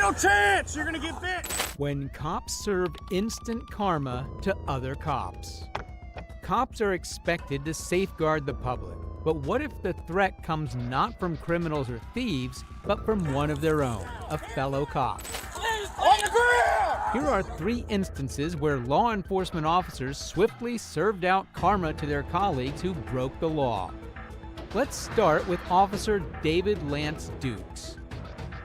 no chance. You're gonna get bit. When cops serve instant karma to other cops. Cops are expected to safeguard the public, but what if the threat comes not from criminals or thieves, but from one of their own, a fellow cop? On the ground! Here are 3 instances where law enforcement officers swiftly served out karma to their colleagues who broke the law. Let's start with Officer David Lance Dukes.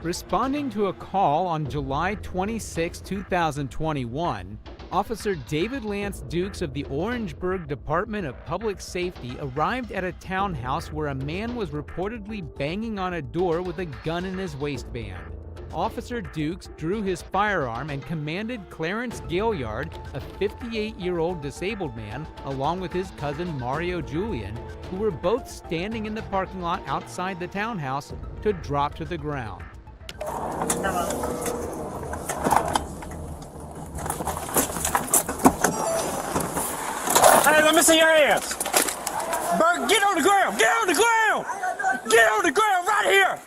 Responding to a call on July 26, 2021, Officer David Lance Dukes of the Orangeburg Department of Public Safety arrived at a townhouse where a man was reportedly banging on a door with a gun in his waistband. Officer Dukes drew his firearm and commanded Clarence Gaillard, a 58-year-old disabled man, along with his cousin Mario Julian, who were both standing in the parking lot outside the townhouse, to drop to the ground. Come on. Hey, let me see your hands. Bert, get on the ground. Get on the ground. Get on the ground right here.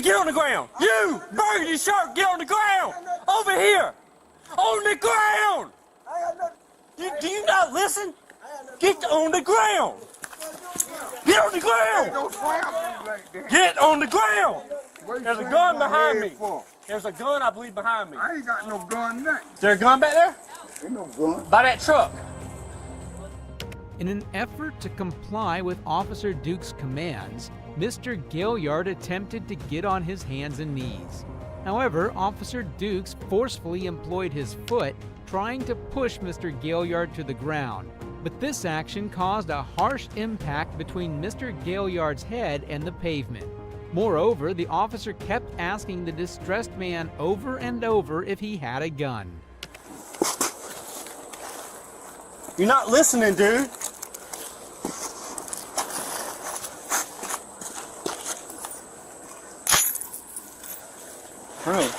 Get on the ground. You, burgundy shirt, get on the ground. Over here. On the ground. Do you not listen? Get on the ground. Get on the ground. Get on the ground. There's a gun behind me. There's a gun, I believe, behind me. I ain't got no gun there. Is there a gun back there? Ain't no gun. By that truck. In an effort to comply with Officer Dukes' commands, Mr. Gaillard attempted to get on his hands and knees. However, Officer Dukes forcefully employed his foot, trying to push Mr. Gaillard to the ground. But this action caused a harsh impact between Mr. Gaillard's head and the pavement. Moreover, the officer kept asking the distressed man over and over if he had a gun. You're not listening, dude. Really?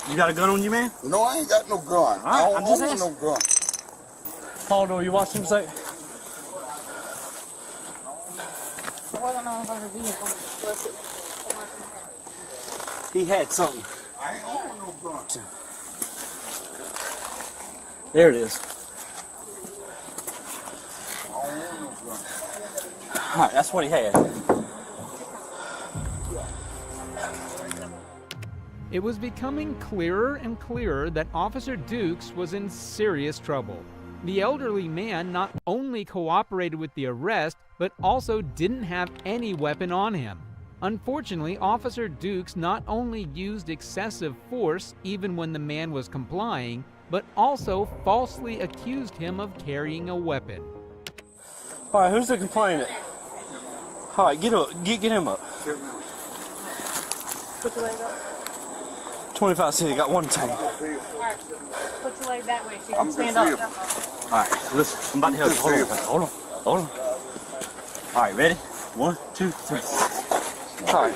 You got a gun on you, man? No, I ain't got no gun. Right, I I'm don't just own no gun. Paul, do you watch him say? He had something. I ain't own no gun. There it is. I don't own no gun. All right, that's what he had. It was becoming clearer and clearer that Officer Dukes was in serious trouble. The elderly man not only cooperated with the arrest, but also didn't have any weapon on him. Unfortunately, Officer Dukes not only used excessive force even when the man was complying, but also falsely accused him of carrying a weapon. All right, who's the complainant? All right, get up, get him up. Put your leg up. 25 cents, got one tank. Alright. Put your leg that way so you can stand up. All right, listen, I'm about to help you. Hold on. All right, ready? 1, 2, 3. All right.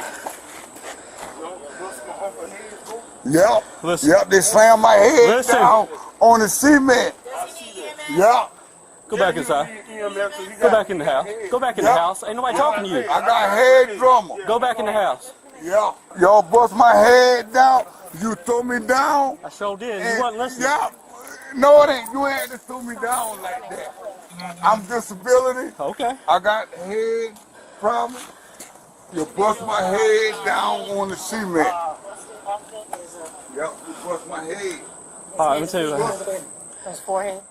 Yep. Listen. Yep, they slammed my head Listen. down on the cement. Yep. Go back inside. Go back in the house. Go back in the house. Ain't nobody talking to you. I got head drummer. Go back in the house. Yep. Y'all bust my head down. You threw me down. I sure did. You wasn't listening. Yep. No, it ain't. You ain't to throw me down like that. I'm disability. Okay. I got head problem. You bust my head down on the cement. Yep, you bust my head. All right, let me tell you what. His forehead.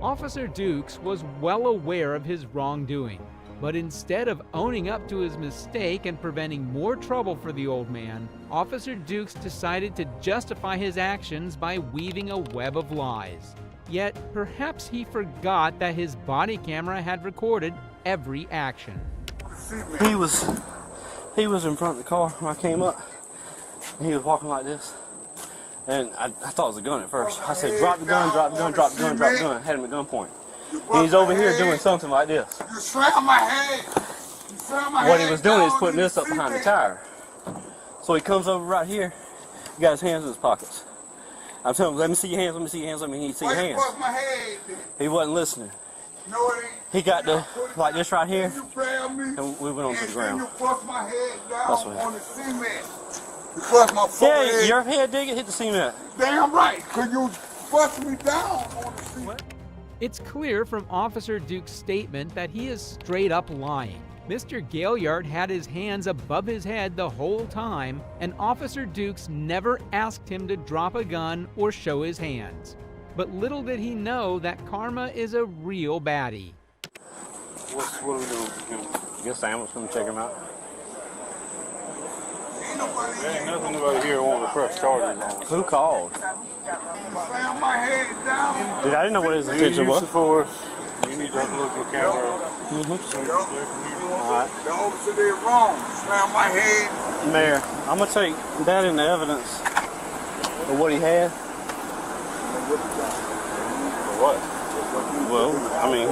Officer Dukes was well aware of his wrongdoing, but instead of owning up to his mistake and preventing more trouble for the old man, Officer Dukes decided to justify his actions by weaving a web of lies. Yet, perhaps he forgot that his body camera had recorded every action. He was in front of the car when I came up, and he was walking like this. And I thought it was a gun at first. I said, drop the gun, drop the gun, drop the gun, drop the gun. I had him at gunpoint. And he's over here doing something like this. You slammed my head. You slammed my head. What he was doing is putting this up behind the tire. So he comes over right here. He got his hands in his pockets. I'm telling him, let me see your hands, let me see your hands, let me see your Why you hands. bust my head? He wasn't listening. No, it ain't. He got the, like this right here, You grabbed me. and we went onto the And ground. then you bust my head That's down what on the cement. You bust my Yeah, forehead. your head did hit the cement. Damn right, cause you bust me down on the cement. It's clear from Officer Duke's statement that he is straight up lying. Mr. Gaillard had his hands above his head the whole time, and Officer Dukes never asked him to drop a gun or show his hands. But little did he know that Karma is a real baddie. What are we doing? Get Sam was going to check him out. There ain't nothing about here wanting to press charges on. Who called? Slam my head down. Dude, I didn't know what his You intention use was. the force. You need to have a look at the camera. Alright. The officer did wrong. Slam my head. Mayor, I'm going to take that into evidence of what he had. What? Well, I mean,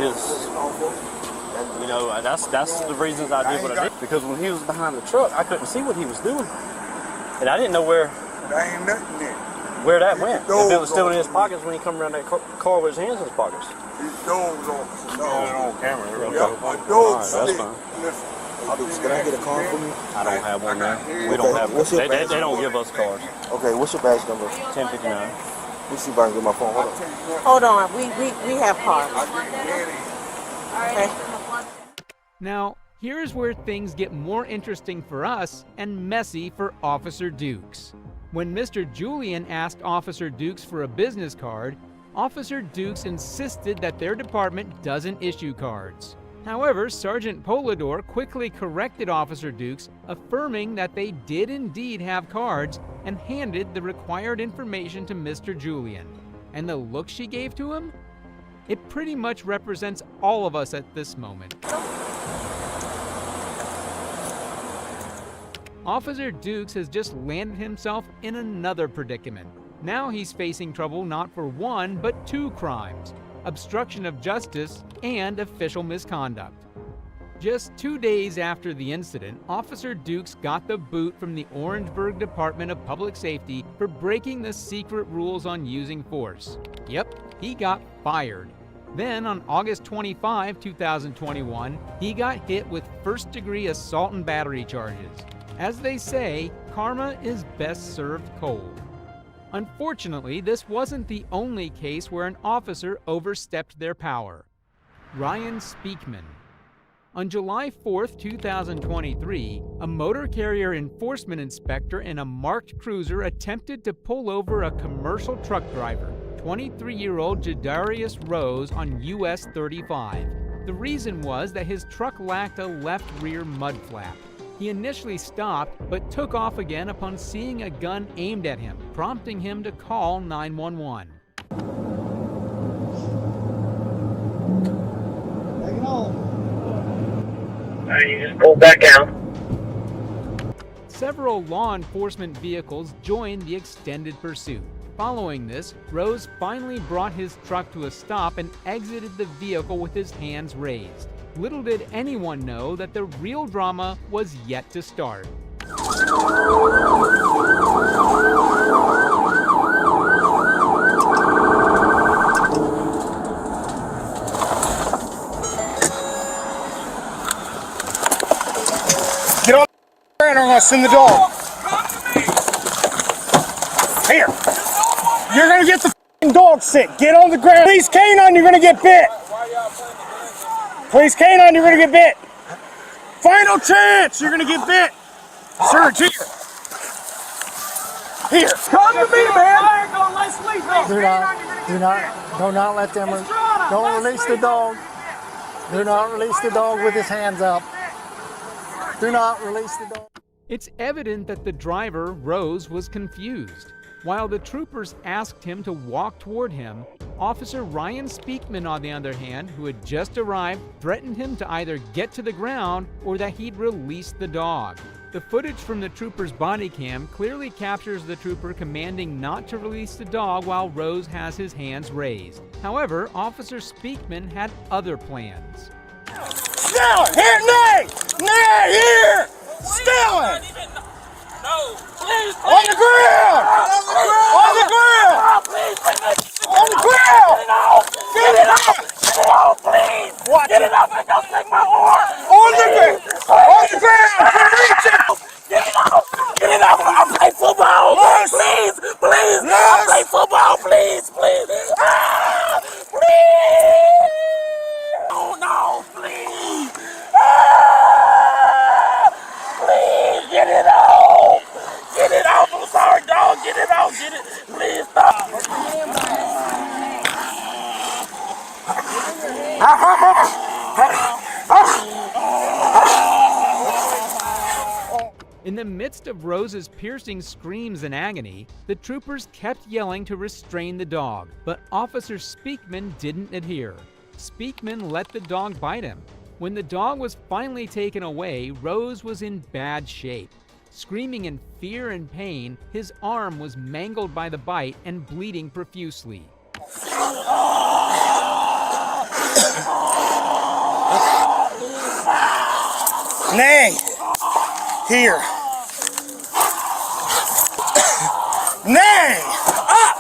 that's the reasons I did what I did. Because when he was behind the truck, I couldn't see what he was doing. And I didn't know where There ain't nothing there. that went. If it was still in his pockets when he come around that car with his hands in his pockets. These dogs officer. Got it No. on camera. Yeah, my Alright, dogs that's slick. fine. Listen. Can I get a card from you? I don't have one now. We don't have What's your they don't give us cars. Okay, what's your badge number? 1059. Let me see if I can get my phone. Hold on. Hold on, we have cards. Okay. Now, here's where things get more interesting for us and messy for Officer Dukes. When Mr. Julian asked Officer Dukes for a business card, Officer Dukes insisted that their department doesn't issue cards. However, Sergeant Polidor quickly corrected Officer Dukes, affirming that they did indeed have cards, and handed the required information to Mr. Julian. And the look she gave to him? It pretty much represents all of us at this moment. Officer Dukes has just landed himself in another predicament. Now he's facing trouble not for one, but two crimes: obstruction of justice and official misconduct. Just 2 days after the incident, Officer Dukes got the boot from the Orangeburg Department of Public Safety for breaking the secret rules on using force. Yep, he got fired. Then on August 25, 2021, he got hit with first-degree assault and battery charges. As they say, karma is best served cold. Unfortunately, this wasn't the only case where an officer overstepped their power. Ryan Speakman. On July 4, 2023, a motor carrier enforcement inspector in a marked cruiser attempted to pull over a commercial truck driver, 23-year-old Jadarius Rose, on US 35. The reason was that his truck lacked a left rear mud flap. He initially stopped, but took off again upon seeing a gun aimed at him, prompting him to call 911. You just pull back out. Several law enforcement vehicles joined the extended pursuit. Following this, Rose finally brought his truck to a stop and exited the vehicle with his hands raised. Little did anyone know that the real drama was yet to start. Get on the ground or I'm gonna send the dog. Here. You're gonna get the f***ing dog sick. Get on the ground. Police canine, you're gonna get bit. Police canine, you're gonna get bit. Final chance, you're gonna get bit. Sir, it's here. Here. Come to me, man. Do not let them, don't release the dog. Do not release the dog with his hands up. Do not release the dog. It's evident that the driver, Rose, was confused. While the troopers asked him to walk toward him, Officer Ryan Speakman, on the other hand, who had just arrived, threatened him to either get to the ground or that he'd release the dog. The footage from the trooper's body cam clearly captures the trooper commanding not to release the dog while Rose has his hands raised. However, Officer Speakman had other plans. Still it. Here, nay. Nay, here. Still it. No, please. On the ground. On the ground. On the ground. Get it out. Get it out, please. Watch Get it out and don't take my arm. On the ground. On the ground. Reach it. Get it out. Get it out. I'll pay please. I play football, please, please. Ah, please. Oh no, please. Ah, please, get it off. Get it off. I'm sorry, dog. Get it off. Get it. Please stop. In the midst of Rose's piercing screams and agony, the troopers kept yelling to restrain the dog, but Officer Speakman didn't adhere. Speakman let the dog bite him. When the dog was finally taken away, Rose was in bad shape. Screaming in fear and pain, his arm was mangled by the bite and bleeding profusely. Nay! Here! Nay! Up!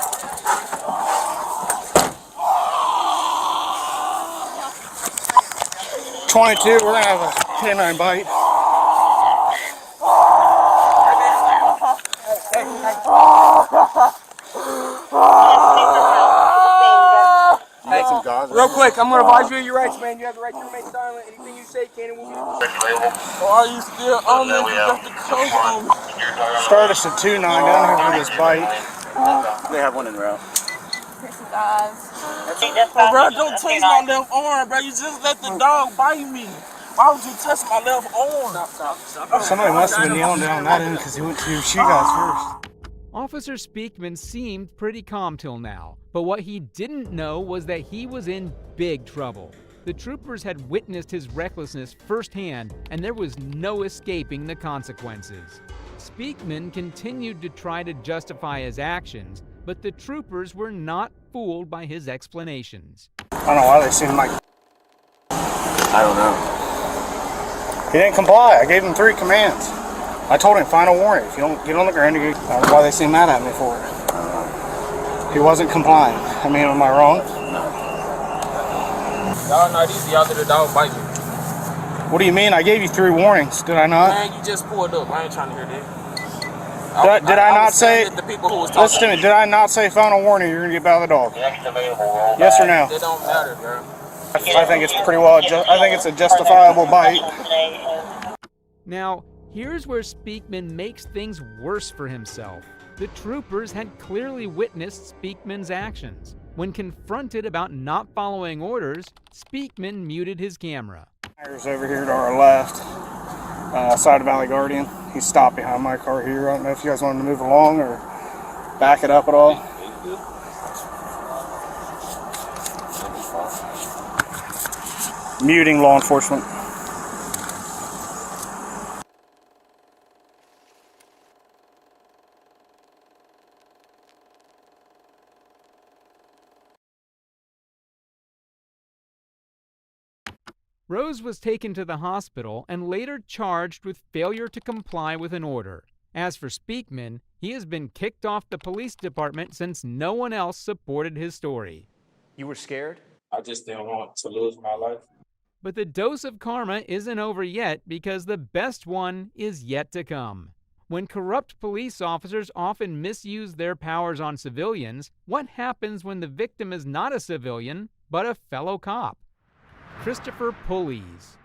.22, we're gonna have a canine bite. Real quick, I'm gonna advise you of your rights, man. You have the right to remain silent. Anything you say can and will be. Or are you still on this? Start us at 2-9 down here for this bite. They have one in route. Bro, don't touch my left arm, bro. You just let the dog bite me. Why would you touch my left arm? Somebody must have been yelling down that end because he went to shoot guys first. Officer Speakman seemed pretty calm till now, but what he didn't know was that he was in big trouble. The troopers had witnessed his recklessness firsthand, and there was no escaping the consequences. Speakman continued to try to justify his actions, but the troopers were not fooled by his explanations. I don't know why they seem like... I don't know. He didn't comply. I gave him 3 commands. I told him, final warning. If you don't get on the ground, I don't know why they seem mad at me for it. He wasn't complying. I mean, am I wrong? Y'all not easy out there, the dog bite you. What do you mean? I gave you 3 warnings, did I not? Man, you just pulled up. I ain't trying to hear that. Did I not say... The people who was Listen to me, did I not say final warning, you're going to get by the dog? Yes or no? It don't matter, bro. I think it's pretty well... I think it's a justifiable bite. Now, here's where Speakman makes things worse for himself. The troopers had clearly witnessed Speakman's actions. When confronted about not following orders, Speakman muted his camera. Tires over here to our left, side of Valley Guardian. He stopped behind my car here. I don't know if you guys wanted to move along or back it up at all. Muting law enforcement. Rose was taken to the hospital and later charged with failure to comply with an order. As for Speakman, he has been kicked off the police department since no one else supported his story. You were scared? I just didn't want to lose my life. But the dose of karma isn't over yet because the best one is yet to come. When corrupt police officers often misuse their powers on civilians, what happens when the victim is not a civilian, but a fellow cop? Christopher Pulleys.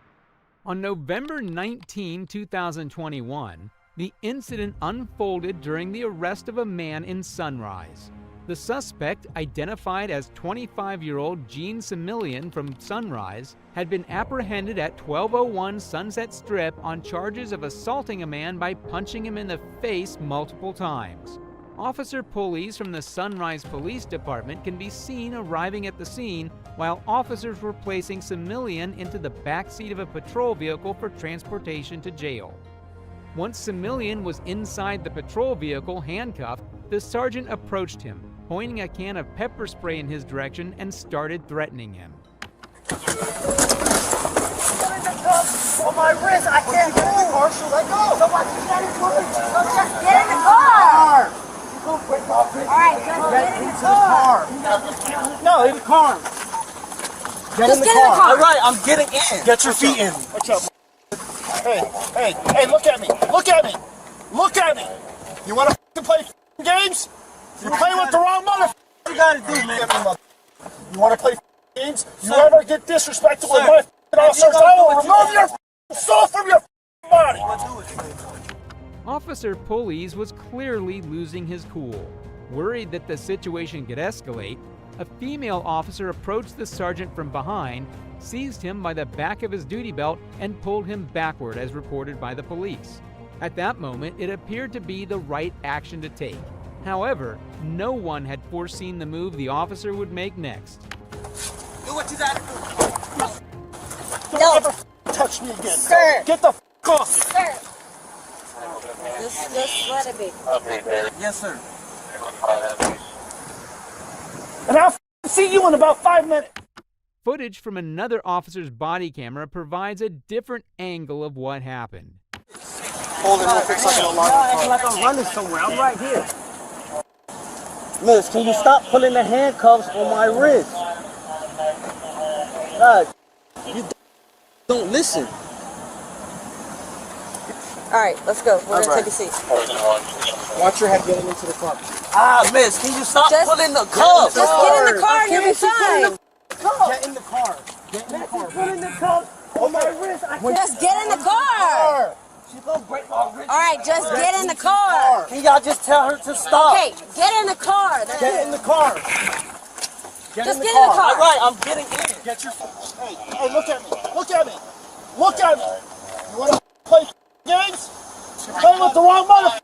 On November 19, 2021, the incident unfolded during the arrest of a man in Sunrise. The suspect, identified as 25-year-old Gene Similian from Sunrise, had been apprehended at 1201 Sunset Strip on charges of assaulting a man by punching him in the face multiple times. Officer Pulleys from the Sunrise Police Department can be seen arriving at the scene while officers were placing Similian into the backseat of a patrol vehicle for transportation to jail. Once Similian was inside the patrol vehicle handcuffed, the sergeant approached him, pointing a can of pepper spray in his direction and started threatening him. On my wrist, I can't get in the car, so let go. Somebody get in the car. Get in the car. All right, get in the car. No, in the car. Get in the car. All right, I'm getting in. Get your feet in. What's up? Hey, look at me. Look at me. Look at me. You want to play games? You play with the wrong motherfucker. You gotta do, man. You wanna play games? You ever get disrespectful with my officers, I will remove your soul from your body. Officer Pulleys was clearly losing his cool. Worried that the situation could escalate, a female officer approached the sergeant from behind, seized him by the back of his duty belt, and pulled him backward as reported by the police. At that moment, it appeared to be the right action to take. However, no one had foreseen the move the officer would make next. Do what you gotta do. Don't ever touch me again. Sir. Get the off me. Sir. Just let it be. Yes, sir. And I'll see you in about 5 minutes. Footage from another officer's body camera provides a different angle of what happened. Hold it, we'll fix like an alarm. Acting like I'm running somewhere. I'm right here. Miss, can you stop pulling the handcuffs on my wrist? God, you don't listen. All right, let's go. We're gonna take a seat. Watch your head getting into the car. Ah, miss, can you stop pulling the cuffs? Just get in the car and you'll be fine. Get in the car. Get in the car. Pulling the cuffs on my wrist. Just get in the car. She's gonna break my wrist. All right, just get in the car. Can y'all just tell her to stop? Okay, get in the car. Get in the car. Just get in the car. All right, I'm getting in. Get your hey, look at me. Look at me. Look at me. You wanna play games? You're playing with the wrong motherfucker.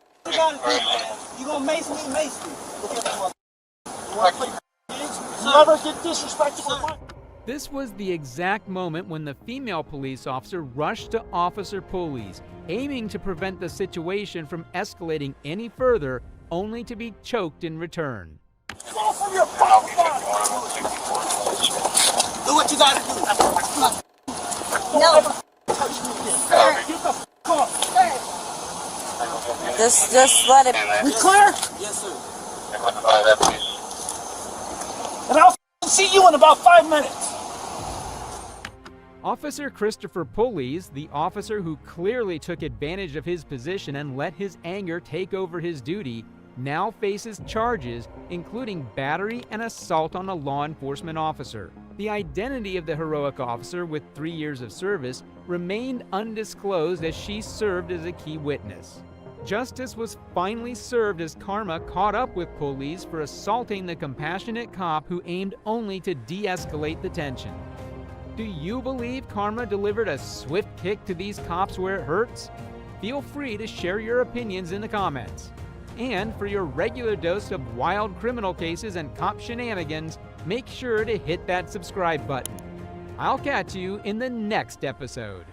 You gonna mace me? Mace me. Look at me, motherfucker. You wanna play games? You never get disrespectful with my... This was the exact moment when the female police officer rushed to Officer Pulleys, aiming to prevent the situation from escalating any further, only to be choked in return. Go from your fucking body. Do what you gotta do. No. Touch me again. Get the fuck off. Just let it. We clear? Yes, sir. And I'll see you in about 5 minutes. Officer Christopher Pulleys, the officer who clearly took advantage of his position and let his anger take over his duty, now faces charges including battery and assault on a law enforcement officer. The identity of the heroic officer with 3 years of service remained undisclosed as she served as a key witness. Justice was finally served as karma caught up with Pulleys for assaulting the compassionate cop who aimed only to de-escalate the tension. Do you believe karma delivered a swift kick to these cops where it hurts? Feel free to share your opinions in the comments. And for your regular dose of wild criminal cases and cop shenanigans, make sure to hit that subscribe button. I'll catch you in the next episode.